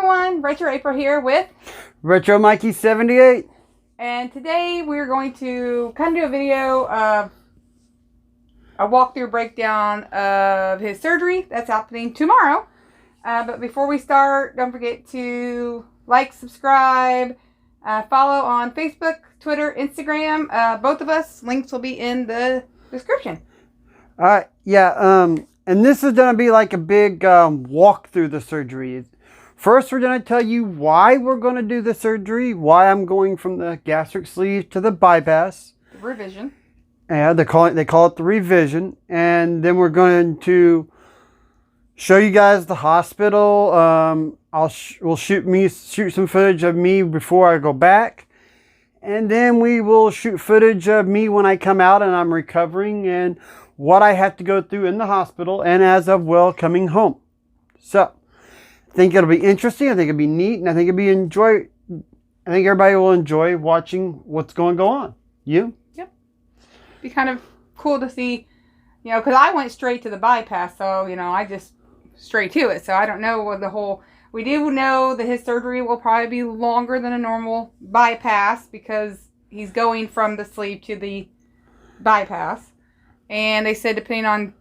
everyone, RetroApril here with Retro Mikey 78. And today we're going to kind of do a video of a walkthrough breakdown of his surgery that's happening tomorrow. But before we start, don't forget to like, subscribe, follow on Facebook, Twitter, Instagram. Both of us, links will be in the description. Alright, yeah, and this is going to be like a big walk through the surgery. First, we're going to tell you why we're going to do the surgery, why I'm going from the gastric sleeve to the bypass. The revision. Yeah, they call it the revision. And then we're going to show you guys the hospital. We'll shoot some footage of me before I go back. And then we will shoot footage of me when I come out and I'm recovering, and what I have to go through in the hospital, and as of coming home. So, I think it'll be interesting. I think it'll be neat, and I think I think everybody will enjoy watching what's going to go on. You? Yep. Be kind of cool to see, because I went straight to the bypass, so, I just straight to it. So I don't know what the whole... We do know that his surgery will probably be longer than a normal bypass because he's going from the sleeve to the bypass. And they said depending on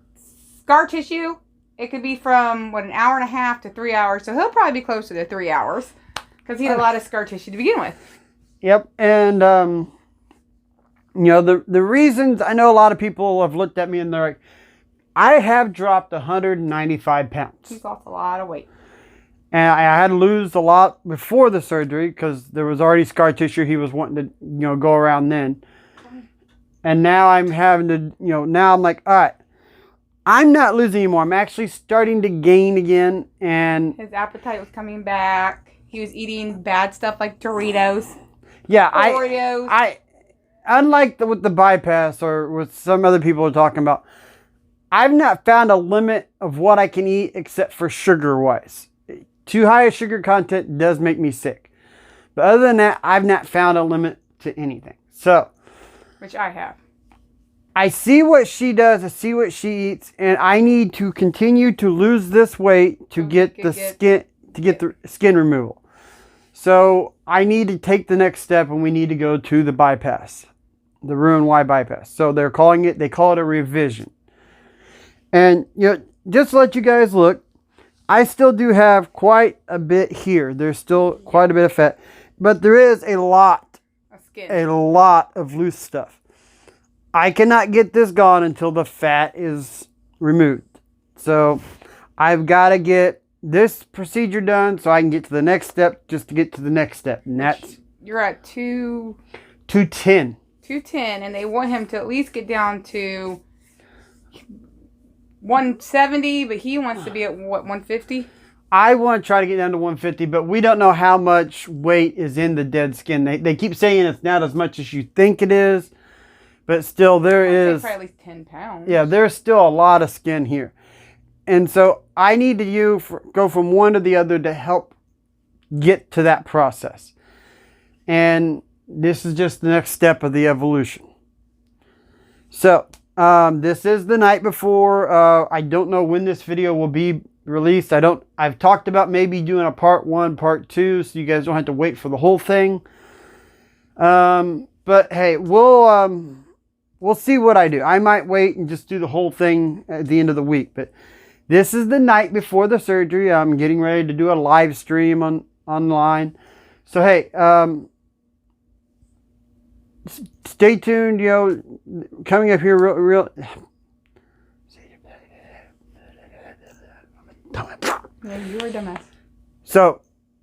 scar tissue, it could be from, an hour and a half to 3 hours. So he'll probably be closer to 3 hours because he had a lot of scar tissue to begin with. Yep. And, the reasons, I know a lot of people have looked at me and they're like, I have dropped 195 pounds. He's lost a lot of weight. And I had to lose a lot before the surgery because there was already scar tissue he was wanting to, go around then. And now I'm having to, now I'm like, all right, I'm not losing anymore. I'm actually starting to gain again. And his appetite was coming back. He was eating bad stuff like Doritos. Yeah, Oreos. I unlike with the bypass or with some other people are talking about, I've not found a limit of what I can eat except for sugar-wise. Too high a sugar content does make me sick. But other than that, I've not found a limit to anything. So, which I have. I see what she does. I see what she eats, and I need to continue to lose this weight to get the skin removal. So I need to take the next step, and we need to go to the bypass, the Roux-en-Y bypass. So they call it a revision. And just to let you guys look, I still do have quite a bit here. There's still quite a bit of fat, but there is a lot of loose stuff. I cannot get this gone until the fat is removed. So I've got to get this procedure done so I can get to the next step, just to get to the next step. And that's... You're at 210. 210, and they want him to at least get down to 170, but he wants to be at, 150? I want to try to get down to 150, but we don't know how much weight is in the dead skin. They keep saying it's not as much as you think it is, but still there is... Probably at least 10 pounds. Yeah, there's still a lot of skin here. And so I need to go from one to the other to help get to that process. And this is just the next step of the evolution. So... this is the night before. I don't know when this video will be released. I've talked about maybe doing a part 1, part 2, so you guys don't have to wait for the whole thing. But hey, we'll see what I do. I might wait and just do the whole thing at the end of the week. But this is the night before the surgery. I'm getting ready to do a live stream online. So hey, stay tuned, coming up here real. Yeah, you were a dumbass. So,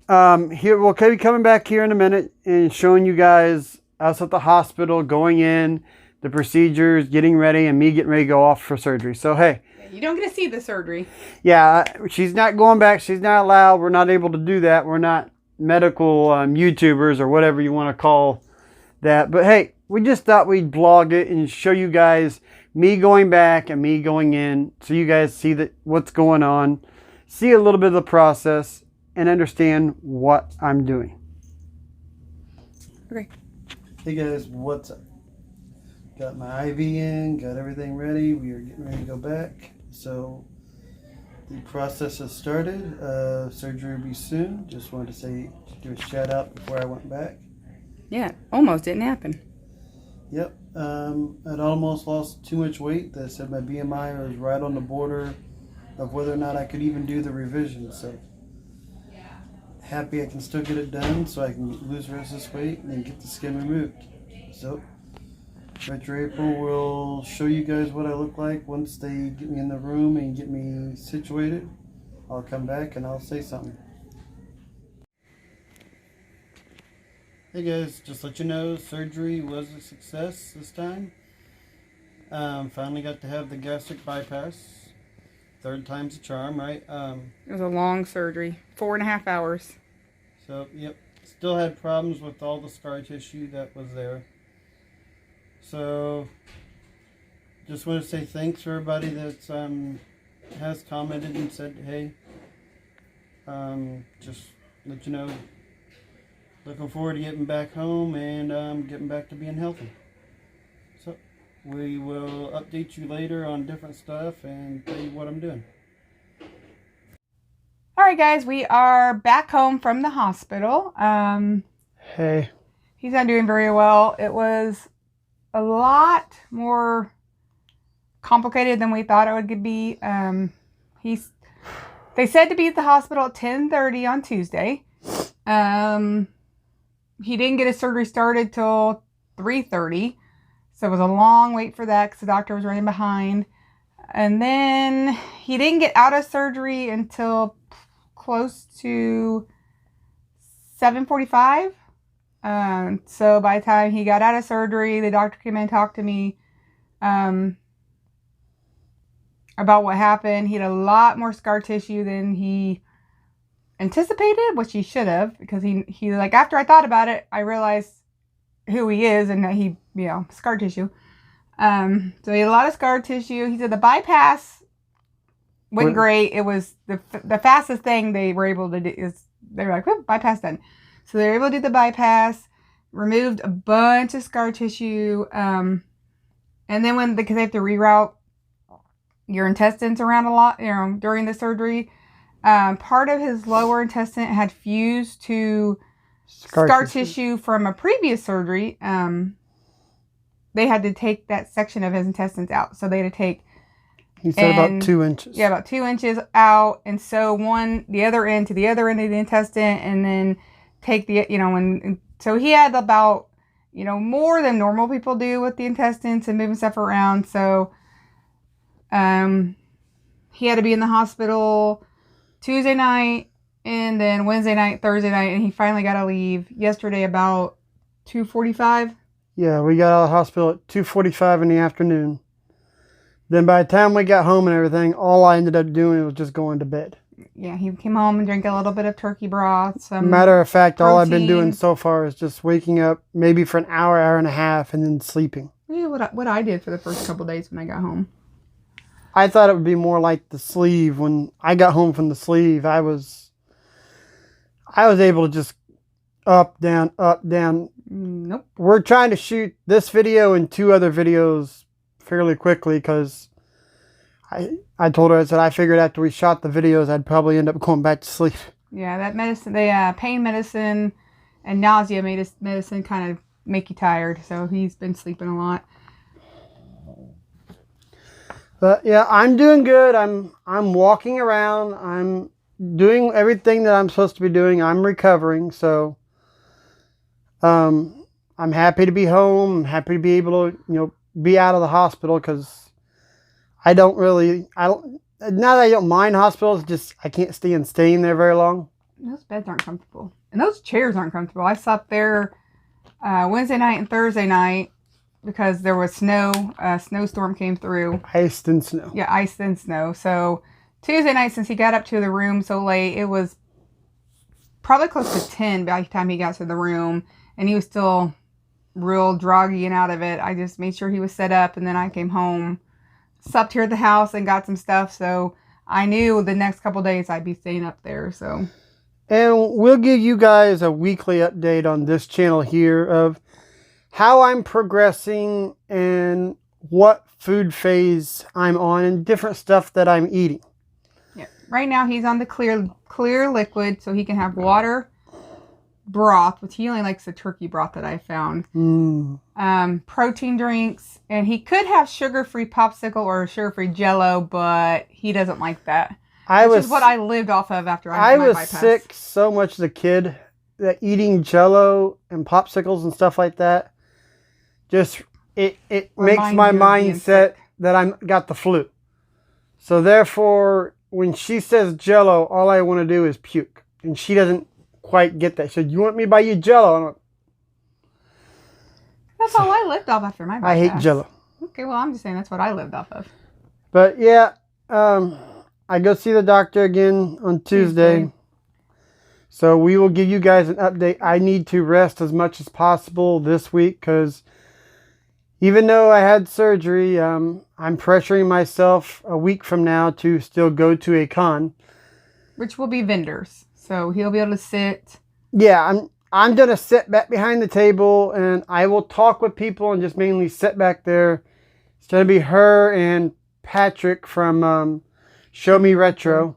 here we'll be coming back here in a minute and showing you guys us at the hospital, going in, the procedures, getting ready, and me getting ready to go off for surgery. So, hey. You don't get to see the surgery. Yeah, she's not going back. She's not allowed. We're not able to do that. We're not medical YouTubers or whatever you want to call that. But hey, we just thought we'd vlog it and show you guys me going back and me going in, so you guys see what's going on, see a little bit of the process, and understand what I'm doing. Okay. Hey guys, what's up? Got my IV in, got everything ready. We are getting ready to go back. So the process has started. Surgery will be soon. Just wanted to do a shout out before I went back. Yeah, almost didn't happen. Yep. I'd almost lost too much weight. They said my BMI was right on the border of whether or not I could even do the revision. So happy I can still get it done so I can lose the rest of this weight and then get the skin removed. So RetroApril will show you guys what I look like once they get me in the room and get me situated. I'll come back and I'll say something. Hey guys, just let you know, surgery was a success this time. Finally got to have the gastric bypass. Third time's a charm, right? It was a long surgery, 4.5 hours. So, yep. Still had problems with all the scar tissue that was there. So, just want to say thanks for everybody that has commented and said, hey, just let you know, looking forward to getting back home and getting back to being healthy. So, we will update you later on different stuff and tell you what I'm doing. Alright guys, we are back home from the hospital. Hey. He's not doing very well. It was a lot more complicated than we thought it would be. They said to be at the hospital at 10:30 on Tuesday. He didn't get his surgery started till 3:30. So it was a long wait for that because the doctor was running behind. And then he didn't get out of surgery until close to 7:45. So by the time he got out of surgery, the doctor came in and talked to me about what happened. He had a lot more scar tissue than he anticipated, which he should have, because he like, after I thought about it, I realized who he is and that he, scar tissue. So he had a lot of scar tissue. He said the bypass went great. It was the fastest thing they were able to do. They were like, oh, bypass done. So they were able to do the bypass, removed a bunch of scar tissue, and then because they have to reroute your intestines around a lot, during the surgery, part of his lower intestine had fused to scar tissue from a previous surgery. They had to take that section of his intestines out. So they had to take... He said about 2 inches. Yeah, about 2 inches out. And so the other end to the other end of the intestine, and then take so he had about, more than normal people do with the intestines and moving stuff around. So, he had to be in the hospital Tuesday night, and then Wednesday night, Thursday night, and he finally got to leave yesterday about 2:45. Yeah, we got out of the hospital at 2:45 in the afternoon. Then by the time we got home and everything, all I ended up doing was just going to bed. Yeah, he came home and drank a little bit of turkey broth. Matter of fact, protein. All I've been doing so far is just waking up maybe for an hour and a half, and then sleeping. Yeah, what I did for the first couple of days when I got home. I thought it would be more like the sleeve. When I got home from the sleeve, I was able to just up, down, up, down. Nope. We're trying to shoot this video and 2 other videos fairly quickly because I told her, I said, I figured after we shot the videos, I'd probably end up going back to sleep. Yeah, that medicine, the pain medicine and nausea medicine kind of make you tired. So he's been sleeping a lot. But yeah, I'm doing good. I'm walking around. I'm doing everything that I'm supposed to be doing. I'm recovering. So I'm happy to be home. I'm happy to be able to, be out of the hospital because now that I don't mind hospitals, just I can't stand staying there very long. Those beds aren't comfortable. And those chairs aren't comfortable. I slept there Wednesday night and Thursday night because there was snow. A snowstorm came through. Ice and snow. Yeah, ice and snow. So Tuesday night, since he got up to the room so late, it was probably close to 10 by the time he got to the room. And he was still real droggy and out of it. I just made sure he was set up, and then I came home, slept here at the house, and got some stuff. So I knew the next couple days I'd be staying up there. So, and we'll give you guys a weekly update on this channel here of how I'm progressing and what food phase I'm on and different stuff that I'm eating. Yeah, right now he's on the clear liquid, so he can have water, broth, which he only likes the turkey broth that I found. Protein drinks, and he could have sugar-free popsicle or sugar-free Jello, but he doesn't like that. Which is what I lived off of after I had my bypass. Sick so much as a kid that eating Jello and popsicles and stuff like that, just it makes my mindset that I got the flu. So therefore, when she says Jello, all I want to do is puke, and she doesn't quite get that. She said, "You want me to buy you Jello?" I'm like, that's all I lived off after my bypass. I hate Jello. Okay, well, I'm just saying that's what I lived off of. But yeah, I go see the doctor again on Tuesday. So we will give you guys an update. I need to rest as much as possible this week because even though I had surgery, I'm pressuring myself a week from now to still go to a con. Which will be vendors. So he'll be able to sit. Yeah, I'm going to sit back behind the table and I will talk with people and just mainly sit back there. It's going to be her and Patrick from Show Me Retro.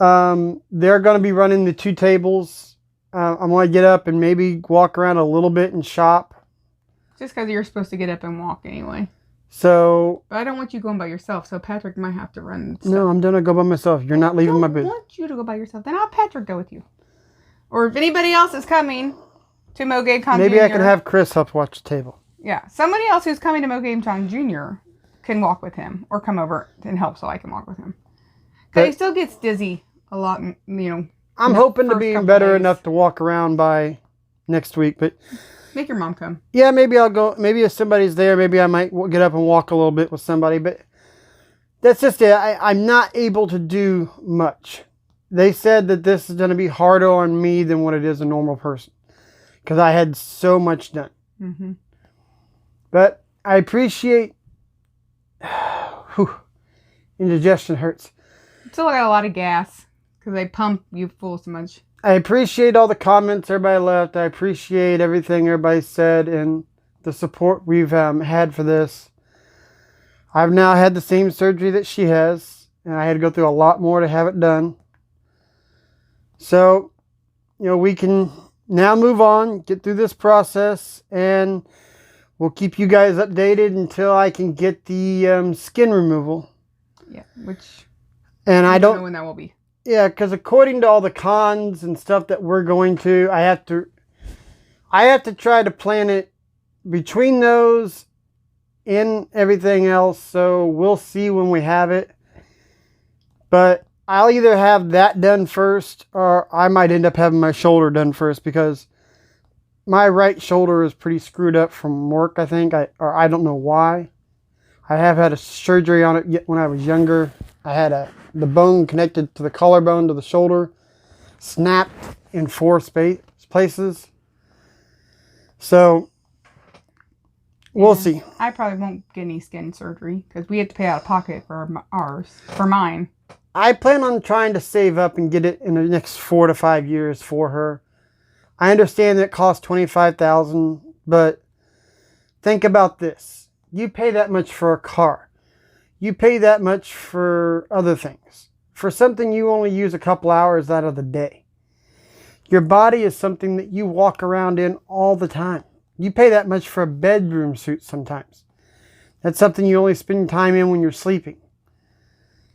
They're going to be running the 2 tables. I'm going to get up and maybe walk around a little bit and shop. Just because you're supposed to get up and walk anyway. So. But I don't want you going by yourself, so Patrick might have to run stuff. No, I'm going to go by myself. You're not leaving my booth. I want you to go by yourself. Then I'll have Patrick go with you. Or if anybody else is coming to Mo Game Con maybe Jr. I can have Chris help watch the table. Yeah, somebody else who's coming to Mo Game Con Jr. can walk with him or come over and help so I can walk with him. Because he still gets dizzy a lot, you know. I'm hoping to be better enough to walk around by next week, but make your mom come. Yeah, maybe I'll go. Maybe if somebody's there, maybe I might get up and walk a little bit with somebody, but that's just it. I'm not able to do much. They said that this is going to be harder on me than what it is a normal person because I had so much done. Mm-hmm. But I appreciate. Indigestion hurts. Still got a lot of gas because they pump you full so much. I appreciate all the comments everybody left. I appreciate everything everybody said and the support we've had for this. I've now had the same surgery that she has, and I had to go through a lot more to have it done. So, you know, we can now move on, get through this process, and we'll keep you guys updated until I can get the skin removal. Yeah, which... And I don't know when that will be. Yeah, because according to all the cons and stuff that we're going to, I have to try to plan it between those and everything else. So we'll see when we have it. But I'll either have that done first or I might end up having my shoulder done first because my right shoulder is pretty screwed up from work, I think. I don't know why. I have had a surgery on it when I was younger. I had the bone connected to the collarbone to the shoulder snapped in 4 places. So we'll see. I probably won't get any skin surgery because we have to pay out of pocket for mine. I plan on trying to save up and get it in the next 4 to 5 years for her. I understand that it costs $25,000, but think about this. You pay that much for a car. You pay that much for other things. For something you only use a couple hours out of the day. Your body is something that you walk around in all the time. You pay that much for a bedroom suit sometimes. That's something you only spend time in when you're sleeping.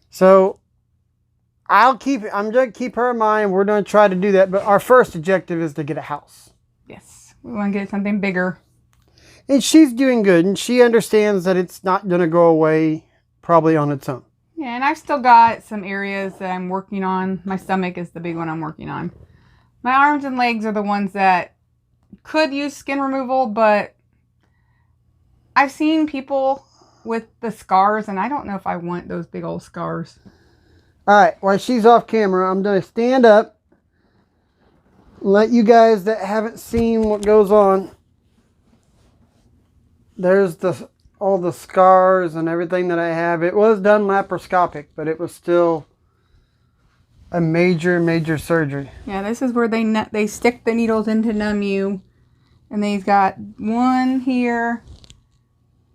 So I'm going to keep her in mind. We're going to try to do that. But our first objective is to get a house. Yes. We want to get something bigger. And she's doing good. And she understands that it's not going to go away probably on its own. Yeah, and I've still got some areas that I'm working on. My stomach is the big one I'm working on. My arms and legs are the ones that could use skin removal, but I've seen people with the scars, and I don't know if I want those big old scars. All right, while she's off camera, I'm going to stand up, let you guys that haven't seen what goes on. There's all the scars and everything that I have. It was done laparoscopic, but it was still a major surgery. Yeah, this is where they stick the needles in to numb you. And they've got one here,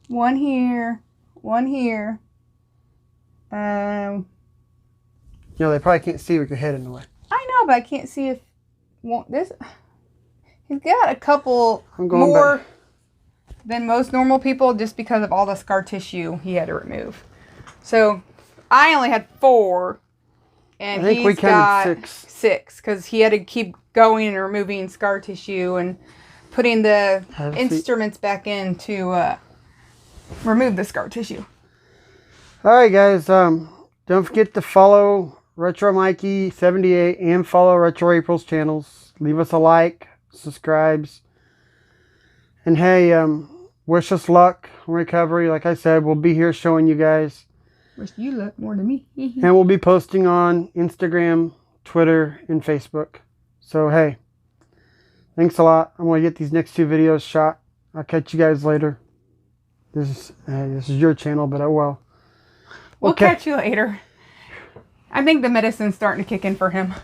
one here, one here. You know, they probably can't see with your head in the way. I know, but I can't see if this. He's got a couple going more back than most normal people just because of all the scar tissue he had to remove. So I only had 4, and I think we got counted 6 because he had to keep going and removing scar tissue and putting the instruments back in to remove the scar tissue. All right, guys. Don't forget to follow Retro Mikey 78 and follow RetroApril's channels. Leave us a like, subscribes, and hey, wish us luck on recovery. Like I said, we'll be here showing you guys. Wish you luck more than me. And we'll be posting on Instagram, Twitter, and Facebook. So hey, thanks a lot. I'm gonna get these next 2 videos shot. I'll catch you guys later. This is your channel, but oh well. We'll catch you later. I think the medicine's starting to kick in for him.